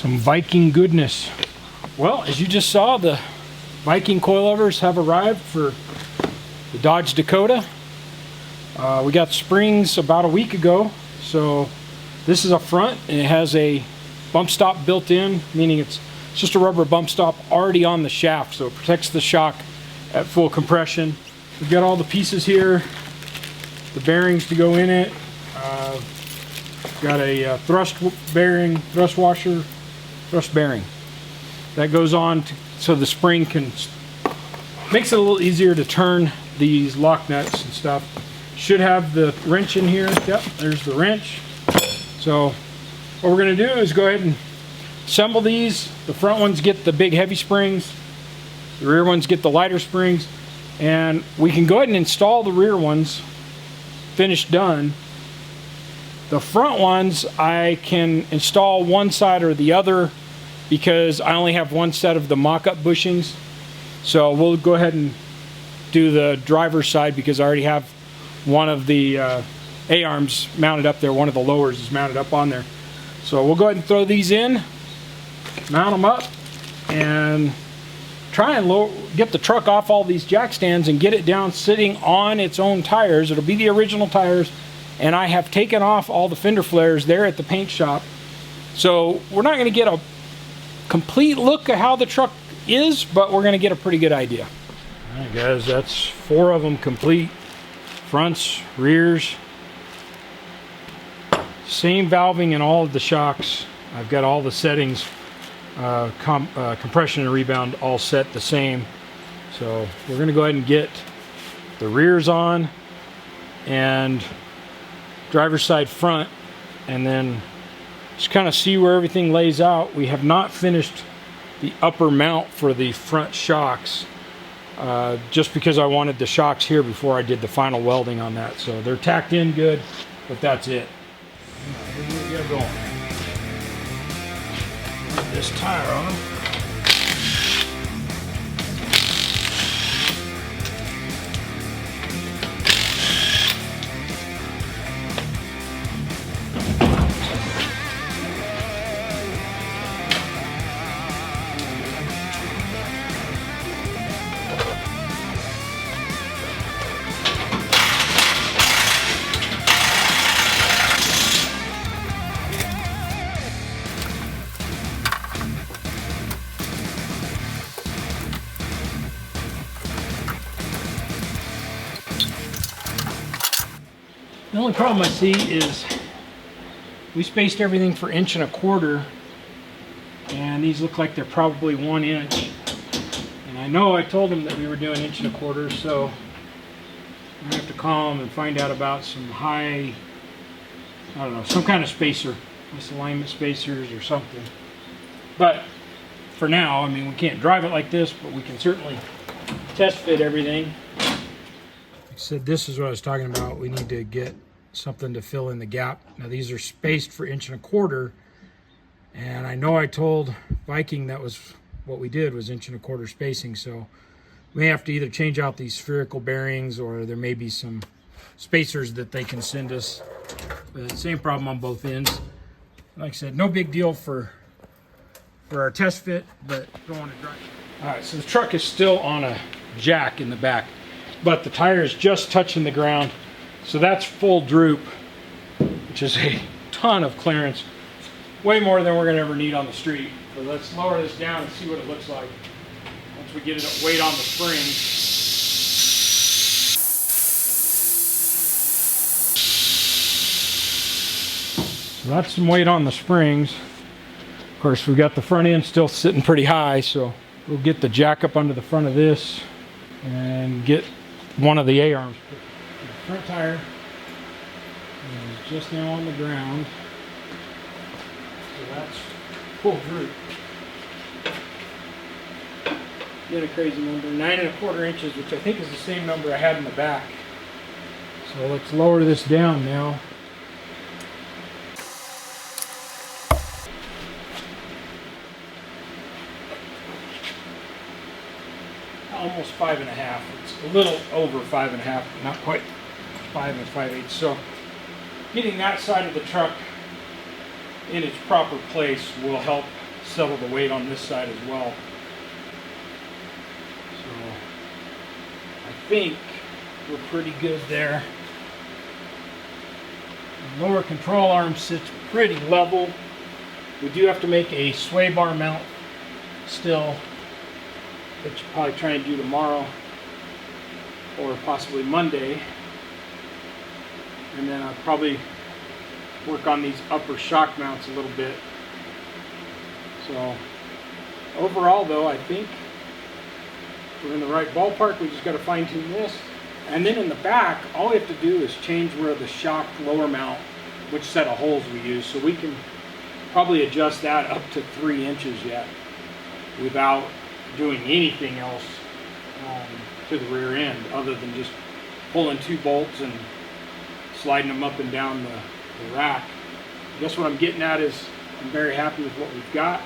Some Viking goodness. Well, as you just saw, the Viking coilovers have arrived for the Dodge Dakota. We got springs about a week ago, so this is a front and it has a bump stop built in, meaning it's just a rubber bump stop already on the shaft, so it protects the shock at full compression. We've got all the pieces here, the bearings to go in it. Got a thrust bearing, thrust washer, thrust bearing that goes on so the spring makes it a little easier to turn these lock nuts and stuff. Should have the wrench in here. Yep, there's the wrench. So what we're going to do is go ahead and assemble these. The front ones get the big heavy springs, the rear ones get the lighter springs, and we can go ahead and install the rear ones finished done. The front ones I can install one side or the other because I only have one set of the mock-up bushings. So we'll go ahead and do the driver's side because I already have one of the A-arms mounted up there. One of the lowers is mounted up on there. So we'll go ahead and throw these in, mount them up, and try and get the truck off all these jack stands and get it down sitting on its own tires. It'll be the original tires, and I have taken off all the fender flares there at the paint shop. So we're not going to get a complete look at how the truck is, but we're going to get a pretty good idea. All right, guys, that's 4 of them complete. Fronts, rears. Same valving in all of the shocks. I've got all the settings, compression and rebound all set the same. So we're going to go ahead and get the rears on and driver's side front, and then just kind of see where everything lays out. We have not finished the upper mount for the front shocks, just because I wanted the shocks here before I did the final welding on that. So they're tacked in good, but that's it. We're gonna get going. Put this tire on. The only problem I see is we spaced everything for 1.25 inches, and these look like they're probably 1 inch. And I know I told them that we were doing 1.25 inches, so I'm gonna have to call them and find out about some high, I don't know, some kind of spacer, misalignment spacers or something. But for now, I mean, we can't drive it like this, but we can certainly test fit everything. Like I said, this is what I was talking about. We need to get something to fill in the gap. Now these are spaced for 1.25 inches, and I know I told Viking that was what we did, was 1.25 inch spacing. So we may have to either change out these spherical bearings, or there may be some spacers that they can send us. But same problem on both ends. Like I said, no big deal for our test fit, but don't want to drive. All right, so the truck is still on a jack in the back, but the tire is just touching the ground. So that's full droop, which is a ton of clearance, way more than we're going to ever need on the street. So let's lower this down and see what it looks like once we get it weight on the springs. So that's some weight on the springs. Of course, we've got the front end still sitting pretty high, so we'll get the jack up under the front of this and get one of the A-arms. The front tire is just now on the ground, so that's full droop. Get a crazy number, 9.25 inches, which I think is the same number I had in the back. So let's lower this down now. Almost 5.5. It's a little over 5.5, not quite 5 5/8. So getting that side of the truck in its proper place will help settle the weight on this side as well. So I think we're pretty good there. The lower control arm sits pretty level. We do have to make a sway bar mount still, which I'll probably try and do tomorrow or possibly Monday. And then I'll probably work on these upper shock mounts a little bit. So overall though, I think we're in the right ballpark. We just got to fine tune this. And then in the back, all we have to do is change where the shock lower mount, which set of holes we use. So we can probably adjust that up to 3 inches yet without doing anything else to the rear end other than just pulling 2 bolts and sliding them up and down the rack. I guess what I'm getting at is I'm very happy with what we've got.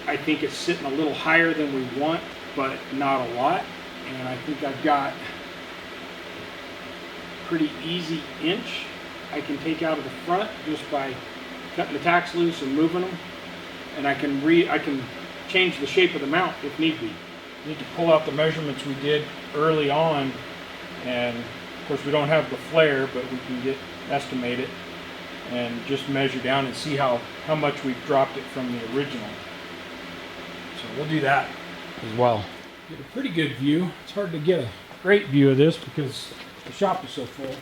I think it's sitting a little higher than we want, but not a lot. And I think I've got a pretty easy inch I can take out of the front just by cutting the tacks loose and moving them. And I can change the shape of the mount if need be. Need to pull out the measurements we did early on, and of course we don't have the flare, but we can estimate it and just measure down and see how much we've dropped it from the original. So we'll do that as well. Get a pretty good view. It's hard to get a great view of this because the shop is so full.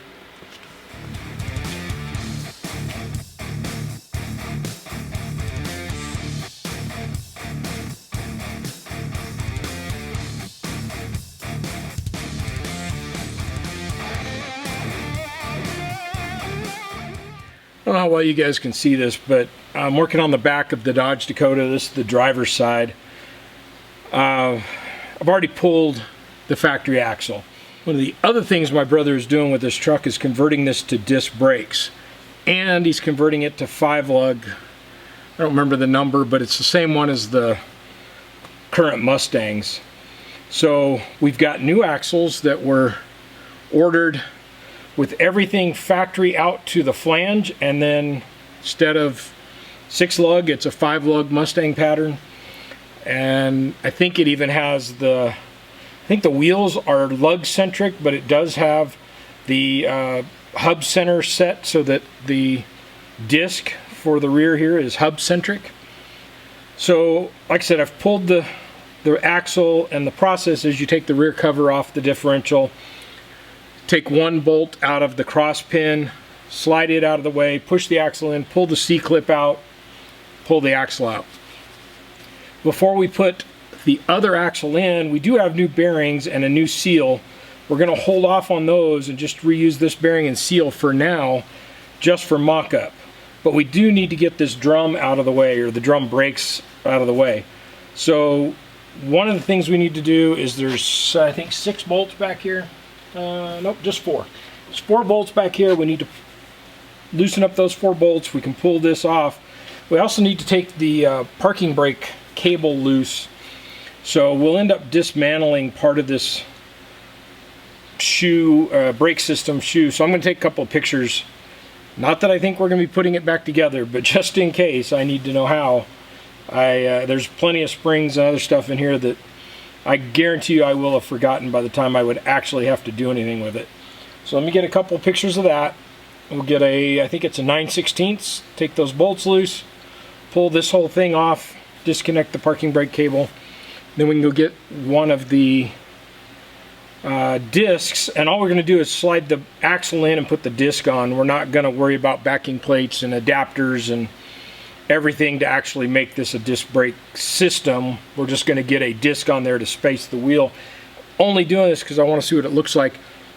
I don't know how well you guys can see this, but I'm working on the back of the Dodge Dakota. This is the driver's side. I've already pulled the factory axle. One of the other things my brother is doing with this truck is converting this to disc brakes. And he's converting it to 5-lug. I don't remember the number, but it's the same one as the current Mustangs. So we've got new axles that were ordered with everything factory out to the flange, and then instead of 6-lug, it's a 5-lug Mustang pattern. And I think it even has I think the wheels are lug centric, but it does have the hub center set so that the disc for the rear here is hub centric. So like I said, I've pulled the axle, and the process is you take the rear cover off the differential, take 1 bolt out of the cross pin, slide it out of the way, push the axle in, pull the C-clip out, pull the axle out. Before we put the other axle in, we do have new bearings and a new seal. We're going to hold off on those and just reuse this bearing and seal for now, just for mock-up. But we do need to get this drum out of the way, or the drum brakes out of the way. So one of the things we need to do is there's, I think, 6 bolts back here. Nope, just 4. There's 4 bolts back here. We need to loosen up those 4 bolts. We can pull this off. We also need to take the parking brake cable loose. So we'll end up dismantling part of this brake system shoe. So I'm going to take a couple of pictures. Not that I think we're going to be putting it back together, but just in case, I need to know how. There's plenty of springs and other stuff in here that I guarantee you I will have forgotten by the time I would actually have to do anything with it. So let me get a couple of pictures of that. We'll get I think it's a 9/16. Take those bolts loose, pull this whole thing off, disconnect the parking brake cable. Then we can go get one of the discs, and all we're going to do is slide the axle in and put the disc on. We're not going to worry about backing plates and adapters and everything to actually make this a disc brake system. We're just going to get a disc on there to space the wheel. Only doing this because I want to see what it looks like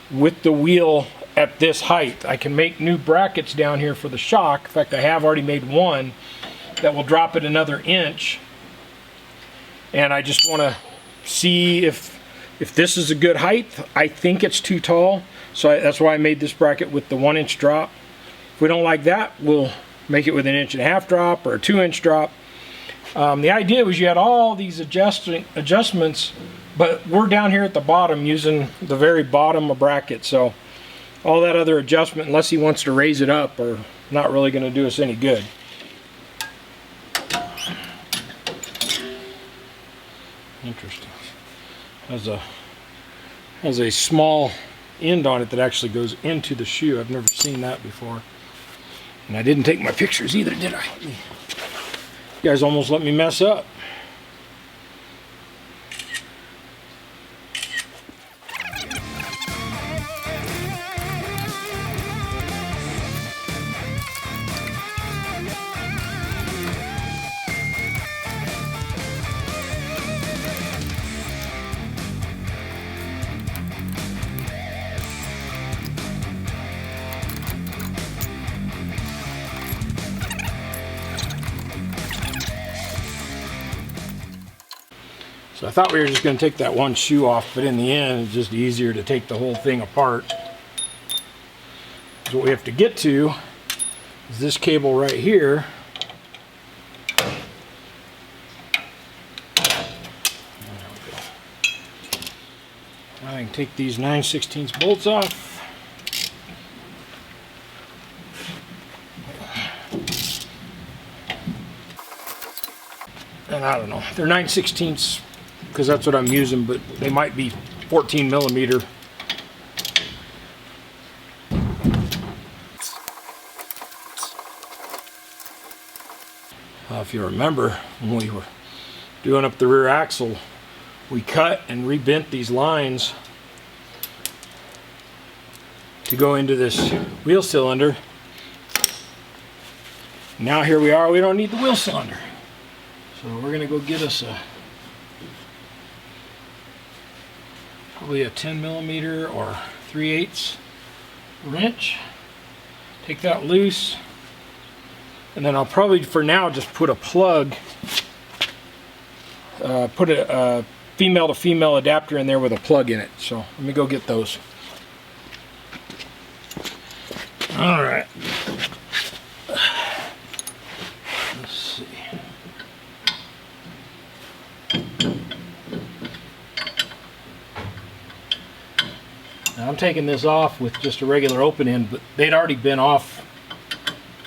with the wheel at this height. I can make new brackets down here for the shock. In fact, I have already made one that will drop it another inch. And I just want to see if this is a good height. I think it's too tall, so that's why I made this bracket with the 1-inch drop. If we don't like that, we'll make it with an 1.5-inch drop or a 2-inch drop. The idea was you had all these adjustments, but we're down here at the bottom using the very bottom of bracket, so all that other adjustment, unless he wants to raise it up, are not really going to do us any good. Interesting. Has a small end on it that actually goes into the shoe. I've never seen that before. And I didn't take my pictures either, did I? You guys almost let me mess up. So I thought we were just going to take that one shoe off, but in the end it's just easier to take the whole thing apart. So what we have to get to is this cable right here. Now I can take these 9/16 bolts off. And I don't know, they're 9/16 because that's what I'm using, but they might be 14 millimeter. If you remember, when we were doing up the rear axle, we cut and rebent these lines to go into this wheel cylinder. Now here we are, we don't need the wheel cylinder. So we're going to go get us probably a 10 millimeter or 3/8 wrench. Take that loose, and then I'll probably for now just put a plug, put a female to female adapter in there with a plug in it. So let me go get those. All right. Let's see. Now I'm taking this off with just a regular open end, but they'd already been off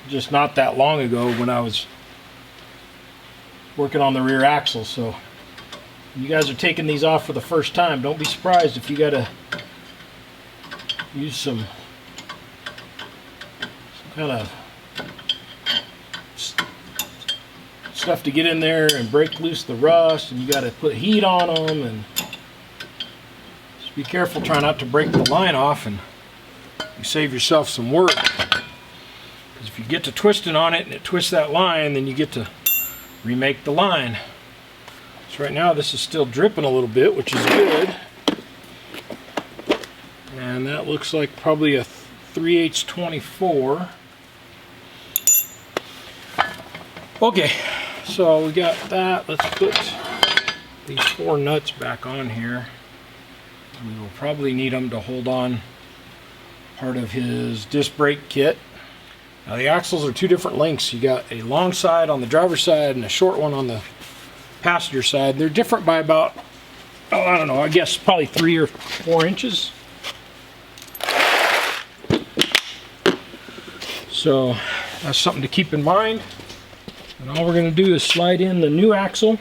just not that long ago when I was working on the rear axle. So you guys are taking these off for the first time. Don't be surprised if you got to use some kind of stuff to get in there and break loose the rust, and you got to put heat on them, and just be careful, try not to break the line off, and you save yourself some work. Because if you get to twisting on it and it twists that line, then you get to remake the line. So right now this is still dripping a little bit, which is good, and that looks like probably a 3/8 24. Okay, so we got that. Let's put these 4 nuts back on here. We will probably need them to hold on part of his disc brake kit. Now the axles are 2 different lengths. You got a long side on the driver's side and a short one on the passenger side. They're different by about, oh, I don't know, I guess probably 3 or 4 inches. So that's something to keep in mind. And all we're going to do is slide in the new axle.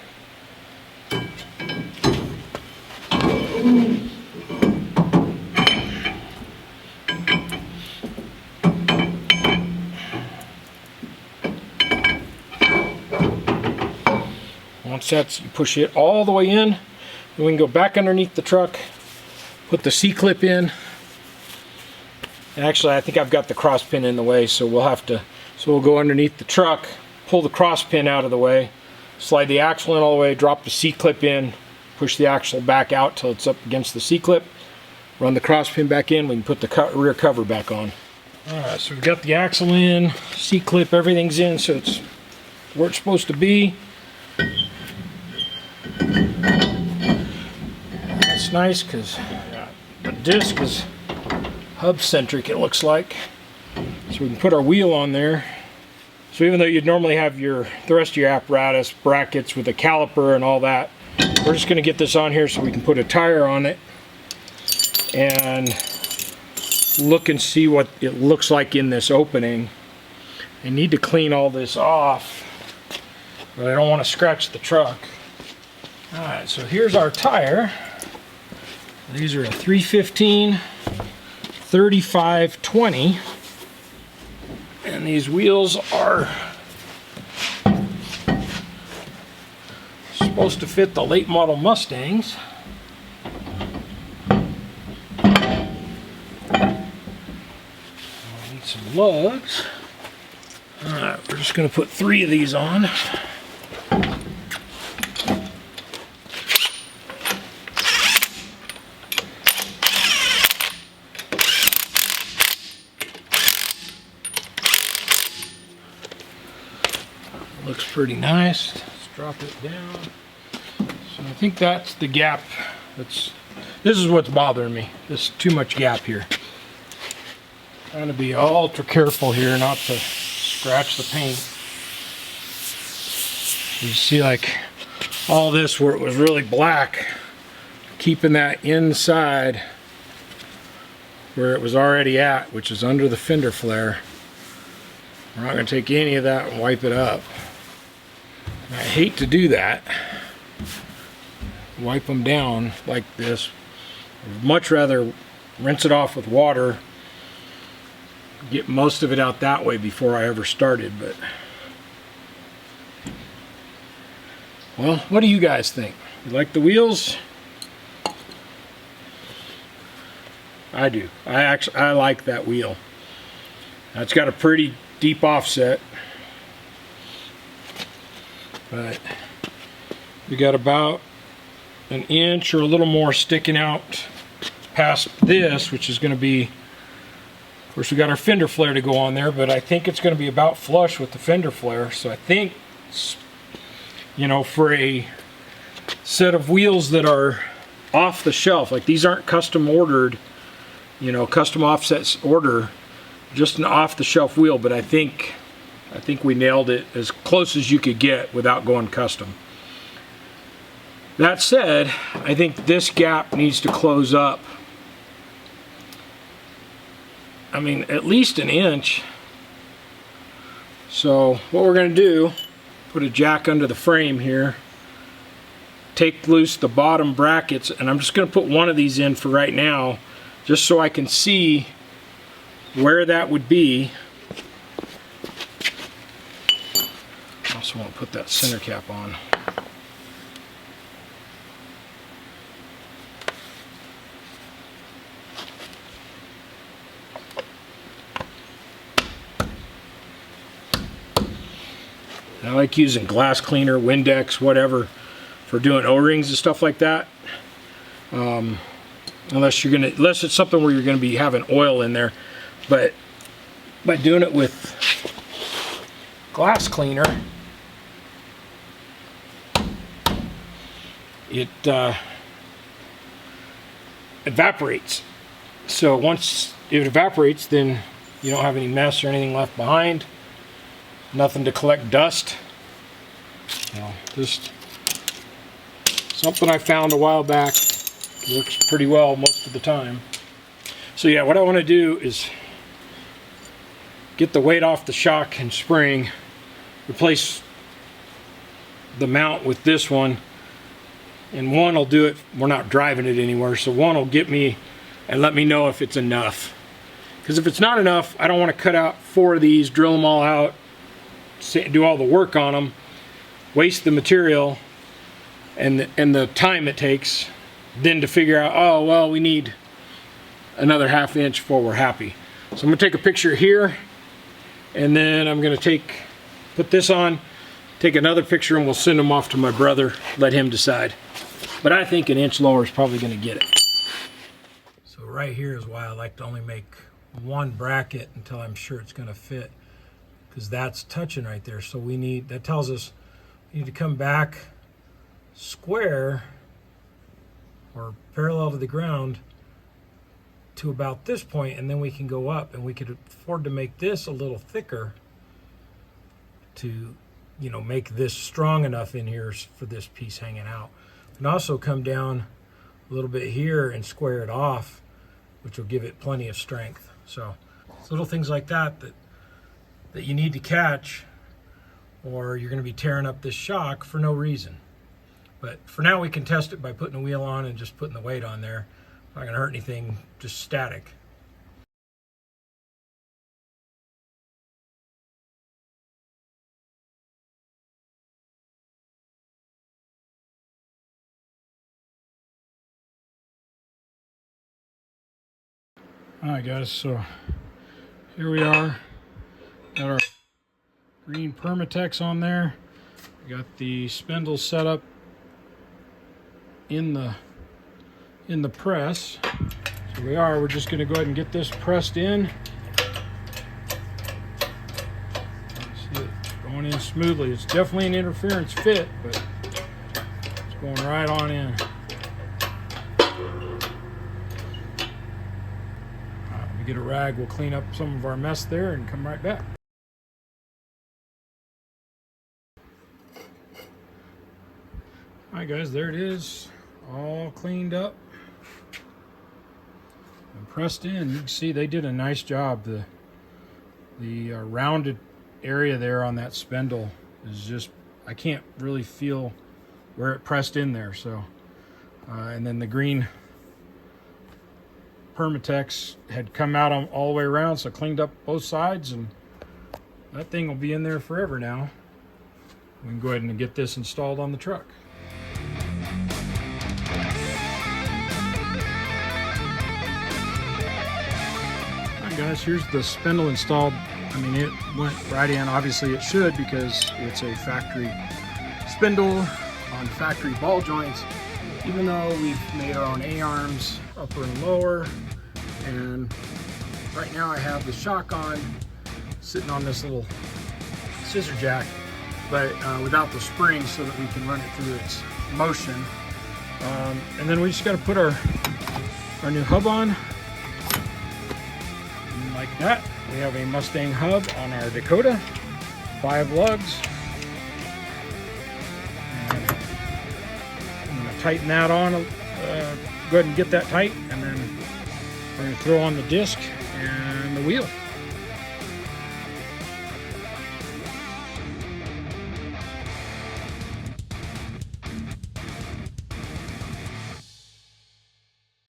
Once that's, you push it all the way in, then we can go back underneath the truck, put the C-clip in. And actually, I think I've got the cross pin in the way, so we'll go underneath the truck, pull the cross pin out of the way, slide the axle in all the way, drop the C-clip in, push the axle back out till it's up against the C-clip, run the cross pin back in, we can put the rear cover back on. Alright, so we've got the axle in, C-clip, everything's in, so it's where it's supposed to be. That's nice because the disc is hub-centric, it looks like. So we can put our wheel on there. So even though you'd normally have the rest of your apparatus, brackets with a caliper and all that, we're just going to get this on here so we can put a tire on it and look and see what it looks like in this opening. I need to clean all this off, but I don't want to scratch the truck. Alright, so here's our tire. These are a 315 35/20, and these wheels are supposed to fit the late model Mustangs. Need some lugs. Alright, we're just going to put 3 of these on. Looks pretty nice. Let's drop it down. So I think that's the gap. This is what's bothering me. There's too much gap here. Trying to be ultra careful here not to scratch the paint. You see, like all this where it was really black, keeping that inside where it was already at, which is under the fender flare. We're not going to take any of that and wipe it up. I hate to do that. Wipe them down like this. I'd much rather rinse it off with water, get most of it out that way before I ever started. But well, what do you guys think? You like the wheels? I do. I like that wheel. It's got a pretty deep offset, but we got about an inch or a little more sticking out past this, which is going to be, of course we got our fender flare to go on there, but I think it's going to be about flush with the fender flare. So I think, you know, for a set of wheels that are off the shelf, like these aren't custom ordered, you know, custom offsets order, just an off the shelf wheel, but I think we nailed it as close as you could get without going custom. That said, I think this gap needs to close up, I mean, at least an inch. So what we're going to do, put a jack under the frame here, take loose the bottom brackets, and I'm just going to put one of these in for right now, just so I can see where that would be. I also want to put that center cap on. I like using glass cleaner, Windex, whatever, for doing O-rings and stuff like that. Unless it's something where you're gonna be having oil in there. But by doing it with glass cleaner, it evaporates. So once it evaporates, then you don't have any mess or anything left behind. Nothing to collect dust. You know, just something I found a while back. Works pretty well most of the time. So yeah, what I want to do is get the weight off the shock and spring, replace the mount with this one, and one will do it. We're not driving it anywhere, so one will get me and let me know if it's enough. Because if it's not enough, I don't want to cut out 4 of these, drill them all out, do all the work on them, waste the material and the time it takes, then to figure out, oh well, we need another 1/2 inch before we're happy. So I'm gonna take a picture here, and then I'm gonna put this on, take another picture, and we'll send them off to my brother, let him decide. But I think an inch lower is probably gonna get it. So right here is why I like to only make one bracket until I'm sure it's gonna fit, because that's touching right there. So that tells us we need to come back square or parallel to the ground to about this point, and then we can go up, and we could afford to make this a little thicker to, you know, make this strong enough in here for this piece hanging out. And also come down a little bit here and square it off, which will give it plenty of strength. So it's little things like that that you need to catch, or you're going to be tearing up this shock for no reason. But for now we can test it by putting the wheel on and just putting the weight on there. Not going to hurt anything, just static. Alright guys, so here we are. Got our green Permatex on there. We got the spindle set up in the press. So we're just going to go ahead and get this pressed in. See it going in smoothly. It's definitely an interference fit, but it's going right on in. Get a rag, we'll clean up some of our mess there and come right back. Alright guys, there it is, all cleaned up and pressed in. You can see they did a nice job. The rounded area there on that spindle is just, I can't really feel where it pressed in there. So and then the green Permatex had come out all the way around, so cleaned up both sides, and that thing will be in there forever now. We can go ahead and get this installed on the truck. Alright guys, here's the spindle installed. I mean, it went right in. Obviously it should, because it's a factory spindle on factory ball joints, even though we've made our own A-arms, upper and lower. And right now I have the shock on sitting on this little scissor jack, but without the spring, so that we can run it through its motion. And then we just got to put our new hub on, and like that. We have a Mustang hub on our Dakota, 5 lugs. And I'm going to tighten that on, go ahead and get that tight, and then we're going to throw on the disc and the wheel.